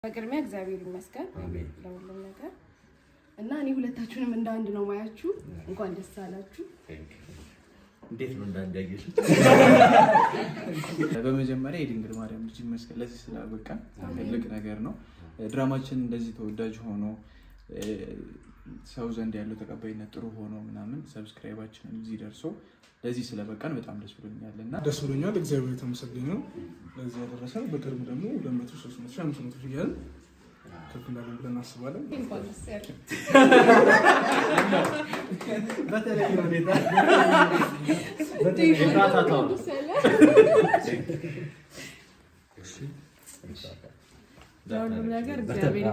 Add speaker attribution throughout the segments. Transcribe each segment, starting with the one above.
Speaker 1: በቅድሚያ እግዚአብሔር ይመስገን ለሁሉም ነገር እና እኔ ሁለታችሁንም እንደ አንድ ነው ማያችሁ። እንኳን ደስ አላችሁ።
Speaker 2: እንዴት ነው እንዳንድ ያገሽ?
Speaker 3: በመጀመሪያ የድንግል ማርያም ልጅ መስቀል ለዚህ ስላበቃ ትልቅ ነገር ነው። ድራማችን እንደዚህ ተወዳጅ ሆኖ ሰው ዘንድ ያለው ተቀባይነት ጥሩ ሆኖ ምናምን ሰብስክራይባችንን እዚህ ደርሶ ለዚህ ስለበቃን በጣም ደስ ብሎኛልና
Speaker 4: ደስ ብሎኛል። እግዚአብሔር የተመሰገነ ነው ለዚህ ያደረሰን። በቅርቡ ደግሞ 200 300 500 ይያል ከፍ እንዳለን ብለን እናስባለን።
Speaker 2: በተለይ ሁኔታ በተራታታው
Speaker 1: ለሁሉም ነገር እግዚአብሔር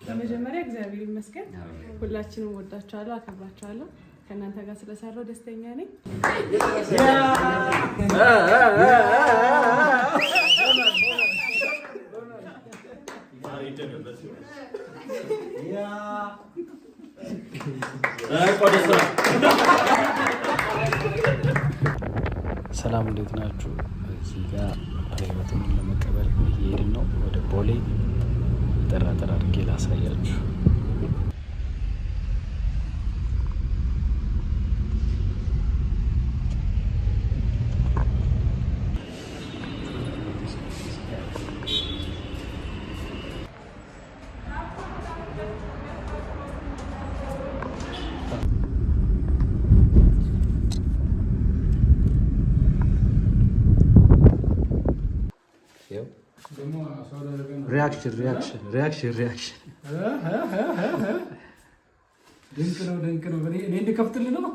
Speaker 1: በመጀመሪያ እግዚአብሔር ይመስገን። ሁላችንም ወዳችኋለሁ፣ አከብራችኋለሁ። ከእናንተ ጋር ስለሰራው ደስተኛ ነኝ።
Speaker 5: ሰላም እንዴት ናችሁ? እዚህ ጋር ህይወትን ለመቀበል እየሄድን ነው ወደ ቦሌ። ጠራ አድርጌ ላሳያችሁ። ሪያክሽን
Speaker 4: ድንቅ ነው። እኔ እንድከፍትልህ ነው።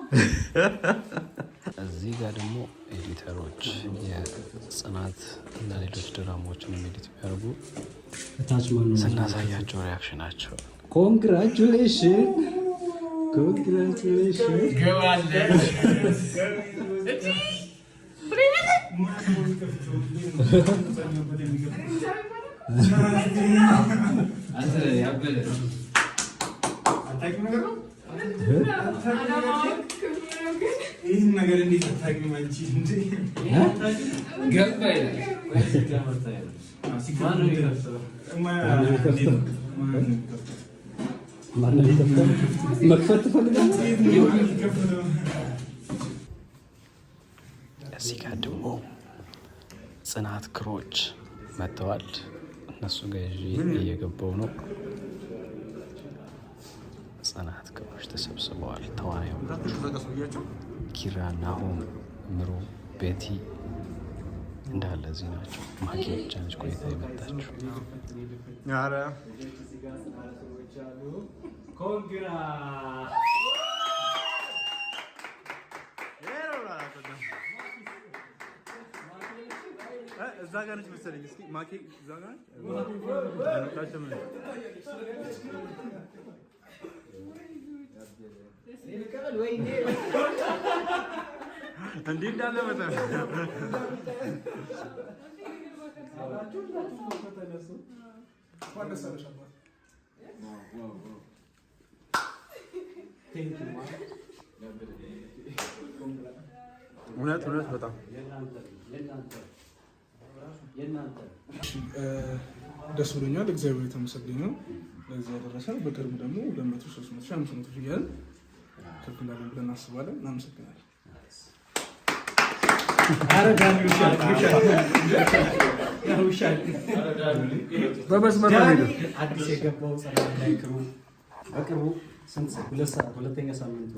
Speaker 5: እዚህ ጋር ደግሞ ኤዲተሮች የጽናት እና ሌሎች ድራማዎችን ኤዲት የሚያደርጉ ስናሳያቸው ሪያክሽናቸው ኮንግራቹሌሽን
Speaker 4: ይህን ነገር እንዴት አታውቂም አንቺ?
Speaker 5: እዚህ ጋር ደግሞ ጽናት ክሮች መጥተዋል። እነሱ ጋር እየገባው ነው። ጽናት ክሮች ተሰብስበዋል። ተዋናዮች ኪራ፣ ናሆም፣ ምሩ፣ ቤቲ እንዳለ እዚህ ናቸው። ማኪዎች ነች ቆይታ የመጣችው።
Speaker 4: እዛ ጋር ነች መሰለኝ። እስኪ ማኪ እዛ ጋር እንዴ እንዳለ መጣ። እውነት በጣም ደስ ብሎኛል። እግዚአብሔር የተመሰገነ ነው ለዚህ ያደረሰን። በቅርቡ ደግሞ 200 300 500 ይያል ከፍ እንዳለን ብለን እናስባለን። እናመሰግናለን።
Speaker 6: አዲስ የገባው ጸሎት ላይ ክሩ በቅርቡ ሁለተኛ ሳምንት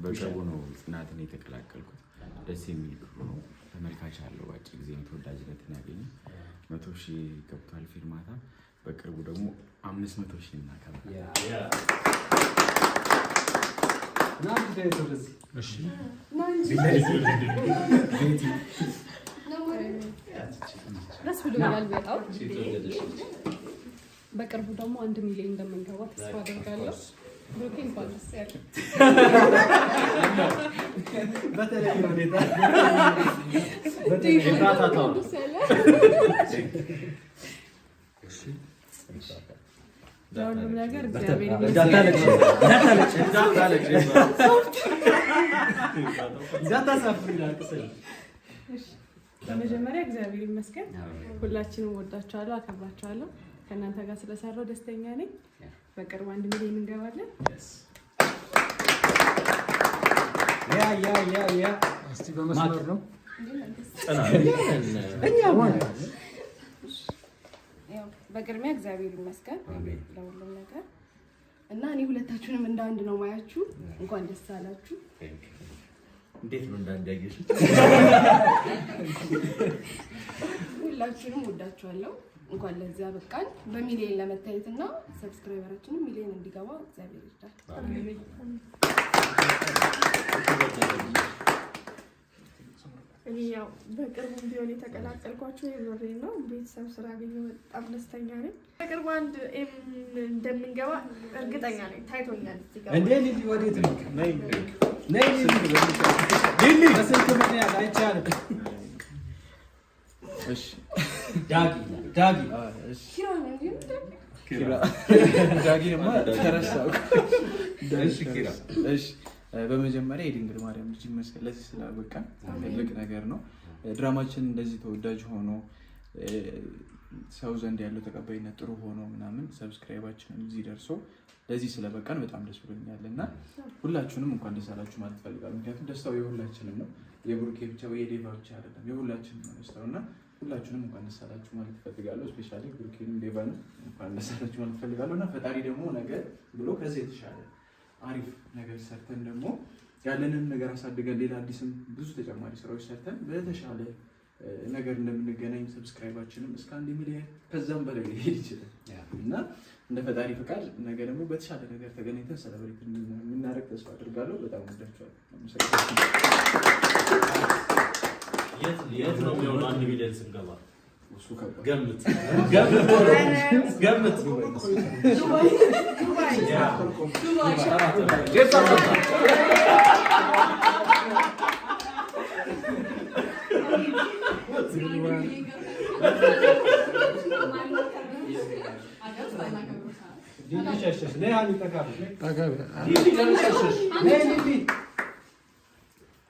Speaker 2: በቅርቡ ነው ጽናትን የተቀላቀልኩት። ደስ የሚል ክሩ ነው። ተመልካች አለው። በአጭር ጊዜ ተወዳጅነትን ያገኘ 100,000 ገብቷል ፊርማታ። በቅርቡ ደግሞ 500,000 እናከብራለን።
Speaker 1: ደስ ብሎኛል በጣም። በቅርቡ ደግሞ 1 ሚሊዮን እንደምንገባ ተስፋ አደርጋለሁ። ብሩኬ እንኳን ደስ ያለህ።
Speaker 6: በተለይ ሁኔታ
Speaker 1: ለሁሉም ነገር እግዚአብሔር በመጀመሪያ እግዚአብሔር ይመስገን። ሁላችንም ወዳችኋለሁ፣ አከብራችኋለሁ። ከእናንተ ጋር ስለሰራው ደስተኛ ነኝ። በቅርቡ 1 ሚሊዮን እንገባለን።
Speaker 6: ያ
Speaker 5: እስቲ በመስመር ነው
Speaker 1: በቅድሚያ እግዚአብሔር ይመስገን ለሁሉም ነገር እና እኔ ሁለታችሁንም እንደ አንድ ነው ማያችሁ። እንኳን ደስ አላችሁ።
Speaker 7: እንዴት ነው እንዳንዳየሽ?
Speaker 1: ሁላችሁንም ወዳችኋለሁ። እንኳን ለዚያ በቃን በሚሊዮን ለመታየት እና ሰብስክራይበራችንን ሚሊዮን እንዲገባ እግዚአብሔር ይርዳል።
Speaker 8: እኔ ያው በቅርቡ ቢሆን የተቀላቀልኳቸው የምሬን ነው። ቤተሰብ ስራ አገኘሁ፣ በጣም ደስተኛ ነኝ። በቅርቡ 1 ኤም እንደምንገባ እርግጠኛ ነኝ። ታይቶኛል።
Speaker 6: እንዴ ሊሊ ወዴት ነው? ነይ ሊሊ በስልክ ምክንያት አይቻልም። እሺ ዳጊ
Speaker 3: ዳጊማ ተረሳው። እሺ በመጀመሪያ የድንግል ማርያም ልጅ ይመስገን ለዚህ ስላበቃን ትልቅ ነገር ነው። ድራማችን እንደዚህ ተወዳጅ ሆኖ ሰው ዘንድ ያለው ተቀባይነት ጥሩ ሆኖ ምናምን ሰብስክራይባችንን እዚህ ደርሶ ለዚህ ስለበቃን በጣም ደስ ብሎኛል እና ሁላችሁንም እንኳን ደስ አላችሁ ማለት ፈልጋለሁ። ምክንያቱም ደስታው የሁላችንም ነው፣ የብሩኬ ብቻ ወይ የዴቫ ብቻ አይደለም፣ የሁላችንም ነው ደስታው እና ሁላችሁንም እንኳን ደስ አላችሁ ማለት ፈልጋለሁ። ስፔሻሊ ብሩኬንም ዴቫንም እንኳን ደስ አላችሁ ማለት ፈልጋለሁ እና ፈጣሪ ደግሞ ነገር ብሎ ከዚህ የተሻለ አሪፍ ነገር ሰርተን ደግሞ ያለንን ነገር አሳድገን ሌላ አዲስም ብዙ ተጨማሪ ስራዎች ሰርተን በተሻለ ነገር እንደምንገናኝ ሰብስክራይባችንም እስከ 1 ሚሊዮን ከዛም በላይ ሊሄድ ይችላል እና እንደ ፈጣሪ ፍቃድ ነገ ደግሞ በተሻለ ነገር ተገናኝተን ሰለብሬት የምናደርግ ተስፋ አድርጋለሁ። በጣም ወዳችኋለሁ።
Speaker 7: የት ነው የሚሆነው 1 ሚሊዮን ስንገባ?
Speaker 3: እሱ ከባድ
Speaker 7: ገምት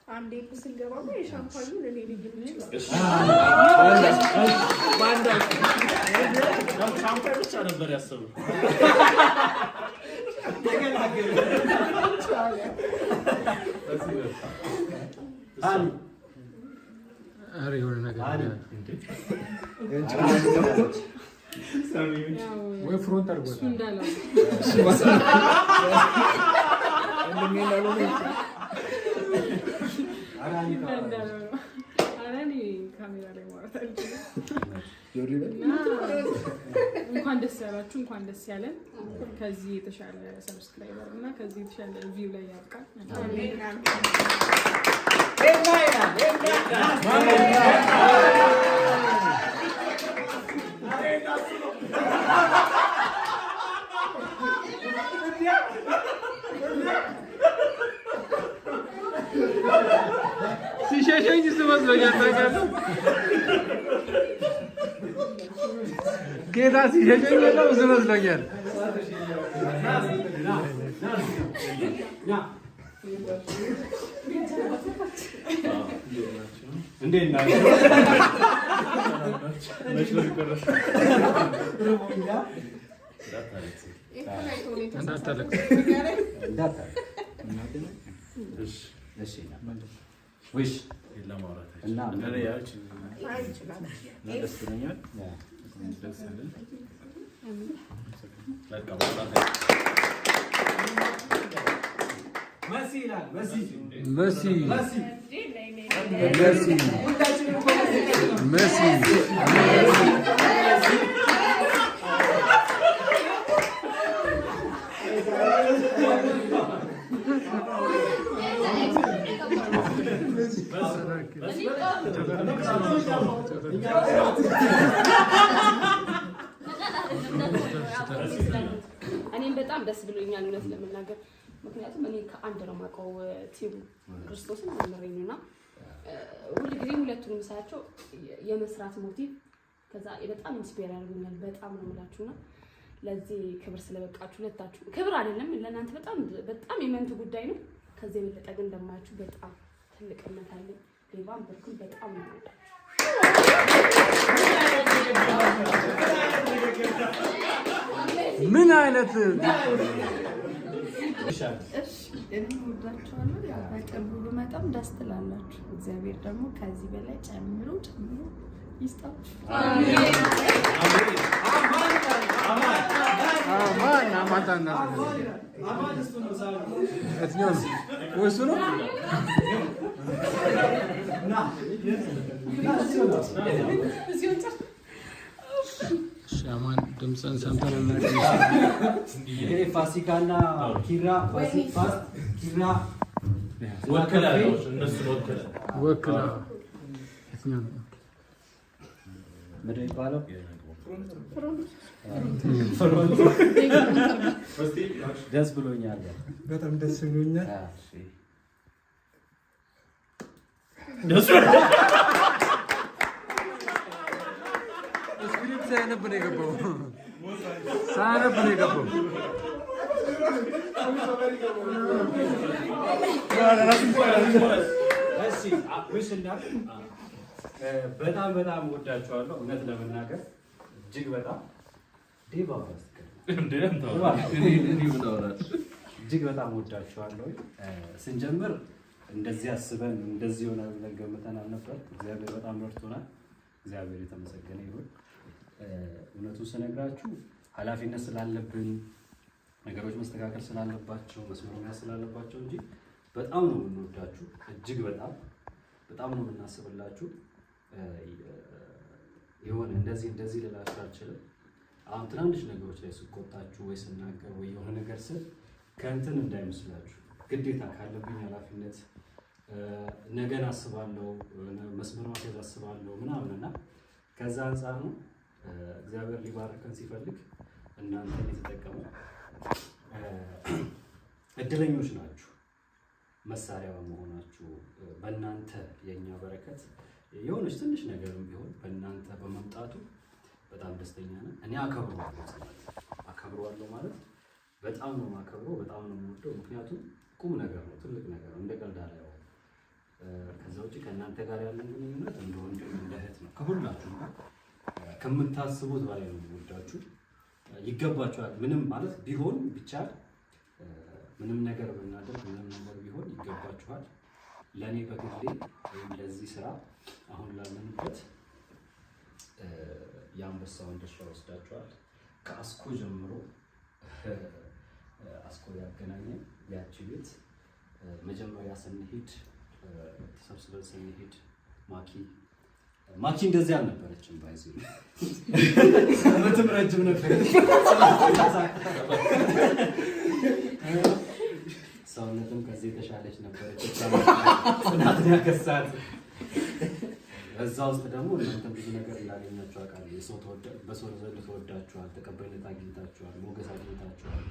Speaker 8: አንዴ ስንገባ የሻምፓኙ ለኔ ልጅ
Speaker 7: ሻምፓኝ ብቻ ነበር ያሰቡት።
Speaker 5: የሆነ ነገር ወይ ፍሮንት አድርጎታል
Speaker 1: እንዳለው ካሜራ ላይ ማውራት እንኳን ደስ ያላችሁ፣ እንኳን ደስ ያለን። ከዚህ የተሻለ ሰብስክራይበር እና ከዚህ የተሻለ ቪው ላይ ያብቃል።
Speaker 5: ሲሸሸኝ ስመስሎኛል። ታውቃለህ ጌታ ሲሸሸኝ የለም ስመስሎኛል።
Speaker 6: እንዴት ናችሁ?
Speaker 7: ወይስ ለማውራት እና
Speaker 6: ደስ ብሎኛል። መሲ ይላል መሲ
Speaker 1: እኔም በጣም ደስ ብሎኛል እውነት ለመናገር። ምክንያቱም እኔ ከአንድ ነው የማውቀው ቲሙ ክርስቶስን መምረኝና ሁልጊዜ ሁለቱንም ሳያቸው የመስራት ሞቲቭ ከዛ በጣም ኢንስፓየር ያደርጉኛል። በጣም ነው የምላችሁና ለዚህ ክብር ስለበቃችሁ ሁለታችሁ ክብር አይደለም ለእናንተ በጣም የመንቱ ጉዳይ ነው። ከዚህ የበለጠ ግን እንደማያችሁ በጣም ትልቅ እምነት አለኝ። ሌባም ብርኩን በጣም ነው።
Speaker 5: ምን አይነት
Speaker 8: እሺ እንወዳችኋለን። ያው በቅርቡ ብመጣም ደስ ትላላችሁ። እግዚአብሔር ደግሞ ከዚህ በላይ ጨምሮ ይስጣችሁ።
Speaker 5: ሻማን ድምፅን ሰምተን
Speaker 6: እንግዲህ ፋሲካና ኪራ
Speaker 7: ወክላለሁ እነሱን
Speaker 5: ወክላ
Speaker 6: ምንድን ነው የሚባለው? ደስ ብሎኛል።
Speaker 3: በጣም ደስ ብሎኛል።
Speaker 5: ስክሪፕት ሳያነብ ነው የገባው።
Speaker 6: በጣም ወዳችኋለሁ። እውነት ለመናገር እጅግ በጣም እጅግ በጣም ወዳችኋለሁ። ስንጀምር እንደዚህ አስበን እንደዚህ ይሆናል ብለን ገምተን አልነበር። እግዚአብሔር በጣም ረድቶናል። እግዚአብሔር የተመሰገነ ይሁን። እውነቱን ስነግራችሁ ኃላፊነት ስላለብን ነገሮች መስተካከል ስላለባቸው መስመር መያዝ ስላለባቸው እንጂ በጣም ነው የምንወዳችሁ። እጅግ በጣም ነው የምናስብላችሁ። የሆነ እንደዚህ ልላችሁ አልችልም። አሁን ትናንሽ ነገሮች ላይ ስቆጣችሁ ወይ ስናገር ወይ የሆነ ነገር ስል ከእንትን እንዳይመስላችሁ ግዴታ ካለብኝ ኃላፊነት ነገን አስባለሁ፣ መስመር ማስያዝ አስባለሁ ምናምን እና ከዛ አንጻር ነው እግዚአብሔር ሊባርከን ሲፈልግ እናንተን የተጠቀሙ እድለኞች ናችሁ። መሳሪያ በመሆናችሁ በእናንተ የኛ በረከት የሆነች ትንሽ ነገርም ቢሆን በእናንተ በመምጣቱ በጣም ደስተኛ ነን። እኔ አከብረዋለሁ ማለት በጣም ነው የማከብረው፣ በጣም ነው የምወደው። ምክንያቱም ቁም ነገር ነው፣ ትልቅ ነገር ነው፣ እንደ ቀልድ አላየውም። ከዛ ውጭ ከእናንተ ጋር ያለን ግንኙነት እንደ ወንድም እንደ እህት ነው። ከሁላችሁም ጋር ከምታስቡት በላይ ነው የምወዳችሁ። ይገባችኋል። ምንም ማለት ቢሆን ቢቻል ምንም ነገር ብናደርግ ምንም ነገር ቢሆን ይገባችኋል። ለእኔ በግሌ ወይም ለዚህ ስራ አሁን ላለንበት የአንበሳውን ድርሻ ወስዳችኋል። ከአስኮ ጀምሮ አስኮ ያገናኘን ያቺ ቤት መጀመሪያ ስንሄድ ተሰብስበን ስንሄድ ማኪ እንደዚህ አልነበረችም። ባይዚ በጣም ረጅም ነበር። ሰውነትም ከዚህ የተሻለች ነበረች። ጽናትን ያከሳት። በዛ ውስጥ ደግሞ እናንተ ብዙ ነገር እንዳገኛችሁ አውቃለሁ። በሰው ዘንድ ተወዳችኋል፣ ተቀባይነት አግኝታችኋል፣ ሞገስ አግኝታችኋል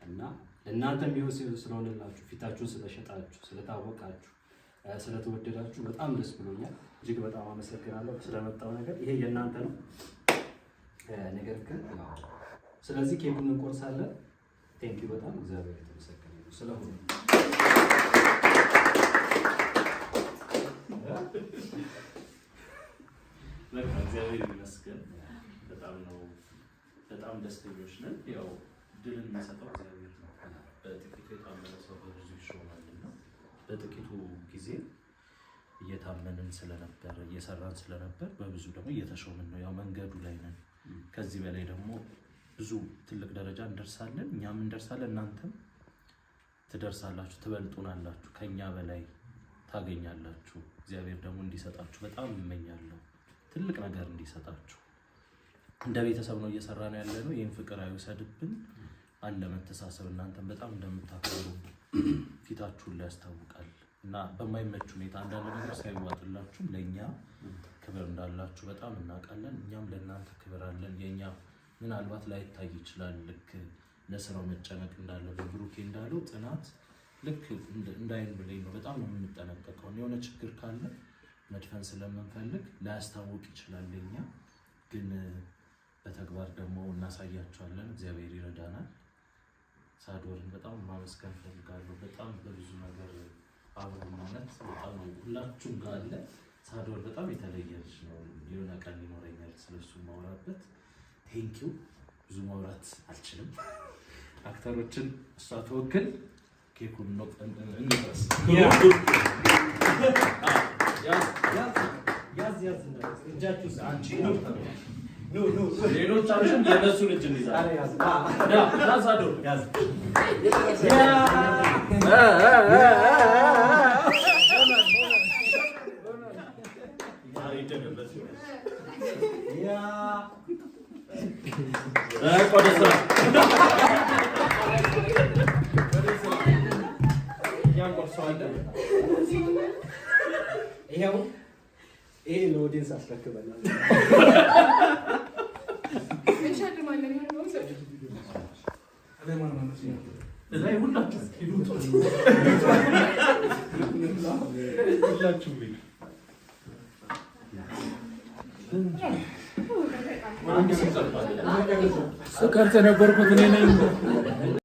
Speaker 6: እና እናንተም ይኸው ስለሆነላችሁ ፊታችሁን ስለሸጣችሁ ስለታወቃችሁ ስለተወደዳችሁ በጣም ደስ ብሎኛል። እጅግ በጣም አመሰግናለሁ ስለመጣው ነገር። ይሄ የእናንተ ነው ነገር ግን ስለዚህ ኬኩን እንቆርሳለን። ቴንኪው በጣም እግዚአብሔር የተመሰገነ ይሁን ስለሁሉ።
Speaker 7: እግዚአብሔር ይመስገን። በጣም ደስተኞች ነን። ያው ድልን የሚሰጠው እግዚአብሔር ነው። በጥቂቱ የታመነ ሰው በብዙ ይሾማልና በጥቂቱ ጊዜ እየታመንን ስለነበር እየሰራን ስለነበር በብዙ ደግሞ እየተሾምን ነው። ያው መንገዱ ላይ ነን። ከዚህ በላይ ደግሞ ብዙ ትልቅ ደረጃ እንደርሳለን። እኛም እንደርሳለን፣ እናንተም ትደርሳላችሁ፣ ትበልጡናላችሁ፣ ከኛ በላይ ታገኛላችሁ። እግዚአብሔር ደግሞ እንዲሰጣችሁ በጣም እመኛለሁ። ትልቅ ነገር እንዲሰጣችሁ እንደ ቤተሰብ ነው እየሰራ ነው ያለ ነው። ይህን ፍቅር አይውሰድብን። አለ መተሳሰብ። እናንተም በጣም እንደምታከብሩ ፊታችሁን ላይ ያስታውቃል እና በማይመች ሁኔታ አንዳንድ ነገር ሳይዋጥላችሁም ለእኛ ክብር እንዳላችሁ በጣም እናውቃለን። እኛም ለእናንተ ክብር አለን። የእኛ ምናልባት ላይታይ ይችላል። ልክ ለስራው መጨነቅ እንዳለብን ብሩኬ እንዳለው ጽናት ልክ እንዳይን ብለኝ ነው። በጣም ነው የምንጠነቀቀው። የሆነ ችግር ካለ መድፈን ስለምንፈልግ ላያስታውቅ ይችላል። ለእኛ ግን በተግባር ደግሞ እናሳያቸዋለን። እግዚአብሔር ይረዳናል። ሳዶርን በጣም ማመስገን ፈልጋለሁ። በጣም በብዙ ነገር አብሮ ማለት በጣም ሁላችሁም ጋር አለ። ሳዶር በጣም የተለየ ልጅ ነው። የሆነ ቀን ይኖረኛል ስለሱ ማውራበት። ቴንኪው። ብዙ ማውራት አልችልም። አክተሮችን እሷ ተወክል ኬኩን ነው እንድረስ ያዝ እጃችሁ አንቺ ሌሎቻችን የነሱን እጅ እንይዛለን። ሳዶር ያዝ
Speaker 6: ይሄው ይሄ ለኦዲየንስ አስረክበናል።
Speaker 5: ስቀርጽ የነበርኩት እኔ ነኝ።